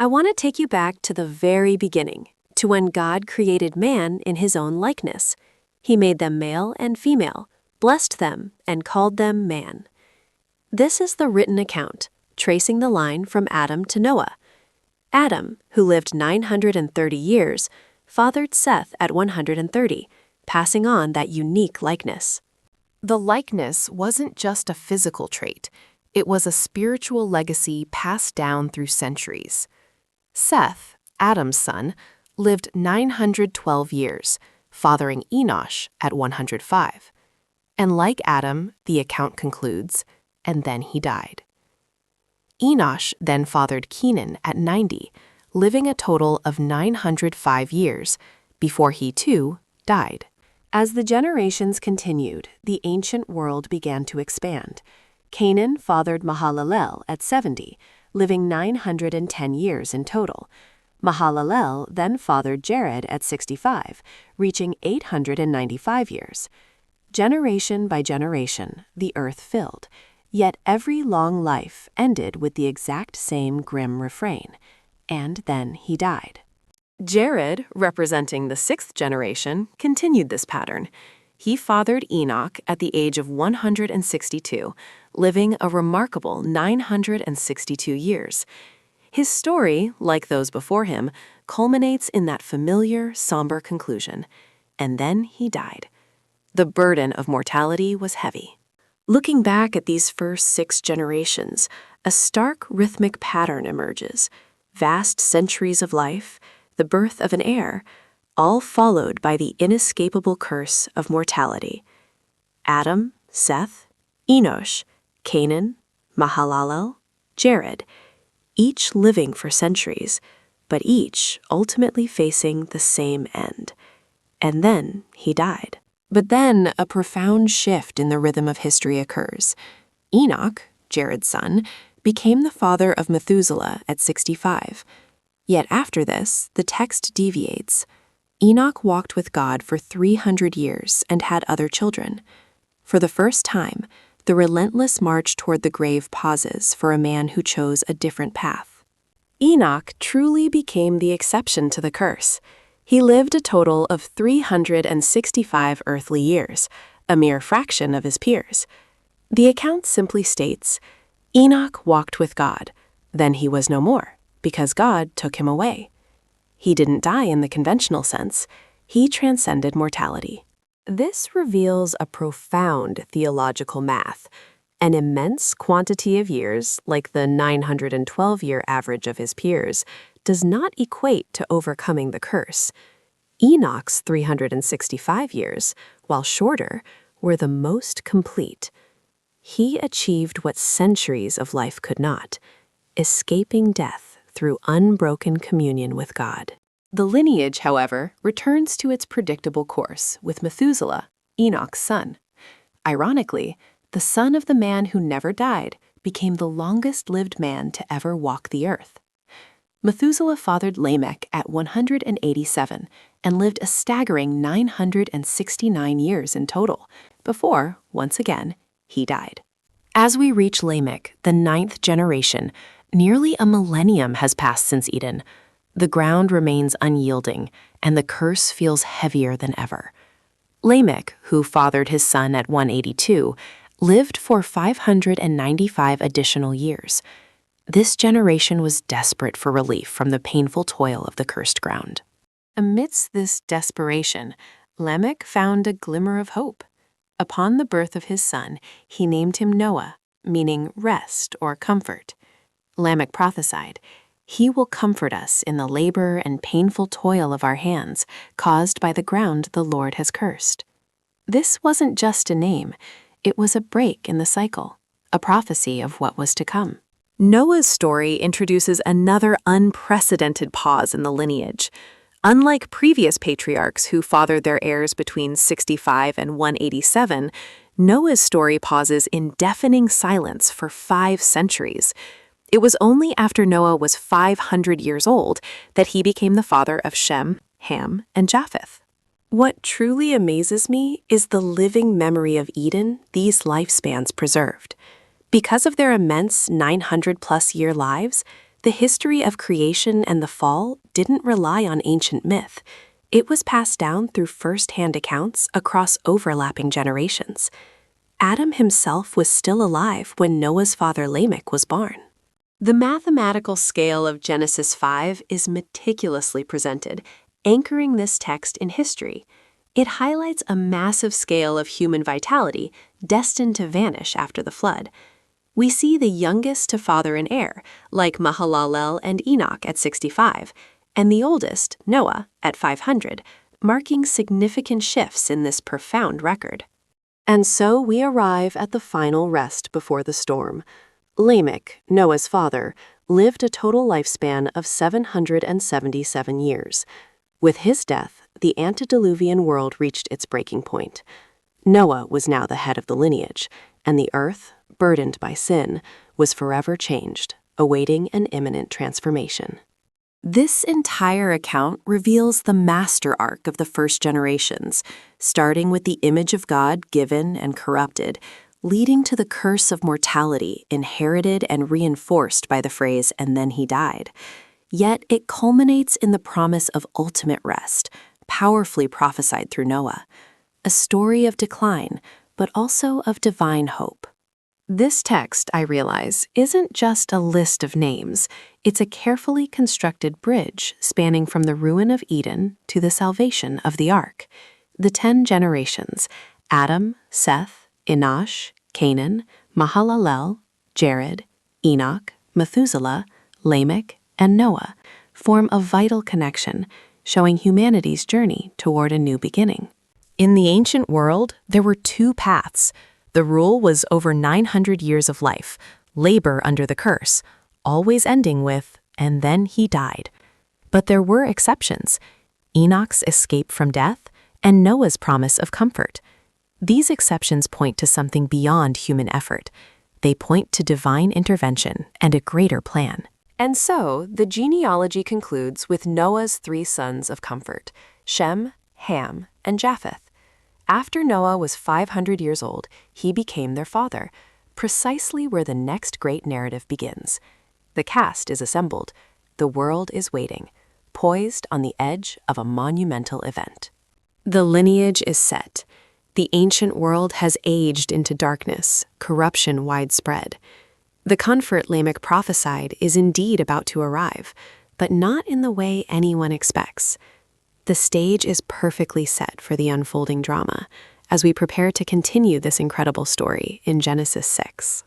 I want to take you back to the very beginning, to when God created man in his own likeness. He made them male and female, blessed them, and called them man. This is the written account, tracing the line from Adam to Noah. Adam, who lived 930 years, fathered Seth at 130, passing on that unique likeness. The likeness wasn't just a physical trait. It was a spiritual legacy passed down through centuries. Seth, Adam's son, lived 912 years, fathering Enoch at 105. And like Adam, the account concludes, and then he died. Enoch then fathered Kenan at 90, living a total of 905 years, before he too died. As the generations continued, the ancient world began to expand. Canaan fathered Mahalalel at 70, living 910 years in total. Mahalalel then fathered Jared at 65, reaching 895 years. Generation by generation, the earth filled, yet every long life ended with the exact same grim refrain, and then he died. Jared, representing the sixth generation, continued this pattern. He fathered Enoch at the age of 162, living a remarkable 962 years. His story, like those before him, culminates in that familiar, somber conclusion. And then he died. The burden of mortality was heavy. Looking back at these first 6 generations, a stark rhythmic pattern emerges. Vast centuries of life, the birth of an heir, all followed by the inescapable curse of mortality. Adam, Seth, Enoch, Canaan, Mahalalel, Jared, each living for centuries, but each ultimately facing the same end. And then he died. But then a profound shift in the rhythm of history occurs. Enoch, Jared's son, became the father of Methuselah at 65. Yet after this, the text deviates. Enoch walked with God for 300 years and had other children. For the first time, the relentless march toward the grave pauses for a man who chose a different path. Enoch truly became the exception to the curse. He lived a total of 365 earthly years, a mere fraction of his peers. The account simply states, Enoch walked with God, then he was no more, because God took him away. He didn't die in the conventional sense. He transcended mortality. This reveals a profound theological math. An immense quantity of years, like the 912-year average of his peers, does not equate to overcoming the curse. Enoch's 365 years, while shorter, were the most complete. He achieved what centuries of life could not, escaping death through unbroken communion with God. The lineage, however, returns to its predictable course with Methuselah, Enoch's son. Ironically, the son of the man who never died became the longest-lived man to ever walk the earth. Methuselah fathered Lamech at 187 and lived a staggering 969 years in total, before, once again, he died. As we reach Lamech, the 9th generation, nearly a millennium has passed since Eden. The ground remains unyielding, and the curse feels heavier than ever. Lamech, who fathered his son at 182, lived for 595 additional years. This generation was desperate for relief from the painful toil of the cursed ground. Amidst this desperation, Lamech found a glimmer of hope. Upon the birth of his son, he named him Noah, meaning rest or comfort. Lamech prophesied, "He will comfort us in the labor and painful toil of our hands, caused by the ground the Lord has cursed." This wasn't just a name, it was a break in the cycle, a prophecy of what was to come. Noah's story introduces another unprecedented pause in the lineage. Unlike previous patriarchs who fathered their heirs between 65 and 187, Noah's story pauses in deafening silence for 5 centuries. It was only after Noah was 500 years old that he became the father of Shem, Ham, and Japheth. What truly amazes me is the living memory of Eden these lifespans preserved. Because of their immense 900-plus-year lives, The history of creation and the fall didn't rely on ancient myth. It was passed down through first-hand accounts across overlapping generations. Adam himself was still alive when Noah's father Lamech was born. The mathematical scale of Genesis 5 is meticulously presented, anchoring this text in history. It highlights a massive scale of human vitality destined to vanish after the flood. We see the youngest to father an heir, like Mahalalel and Enoch at 65, and the oldest, Noah, at 500, marking significant shifts in this profound record. And so we arrive at the final rest before the storm. Lamech, Noah's father, lived a total lifespan of 777 years. With his death, the antediluvian world reached its breaking point. Noah was now the head of the lineage, and the earth, burdened by sin, was forever changed, awaiting an imminent transformation. This entire account reveals the master arc of the first generations, starting with the image of God given and corrupted, leading to the curse of mortality inherited and reinforced by the phrase, "and then he died." Yet it culminates in the promise of ultimate rest, powerfully prophesied through Noah, a story of decline, but also of divine hope. This text, I realize, isn't just a list of names. It's a carefully constructed bridge spanning from the ruin of Eden to the salvation of the ark. The 10 generations, Adam, Seth, Enosh, Canaan, Mahalalel, Jared, Enoch, Methuselah, Lamech, and Noah, form a vital connection, showing humanity's journey toward a new beginning. In the ancient world, there were 2 paths. The rule was over 900 years of life, labor under the curse, always ending with, "and then he died." But there were exceptions: Enoch's escape from death and Noah's promise of comfort. These exceptions point to something beyond human effort. They point to divine intervention and a greater plan. And so, the genealogy concludes with Noah's 3 sons of comfort, Shem, Ham, and Japheth. After Noah was 500 years old, he became their father, precisely where the next great narrative begins. The cast is assembled. The world is waiting, poised on the edge of a monumental event. The lineage is set. The ancient world has aged into darkness, corruption widespread. The comfort Lamech prophesied is indeed about to arrive, but not in the way anyone expects. The stage is perfectly set for the unfolding drama as we prepare to continue this incredible story in Genesis 6.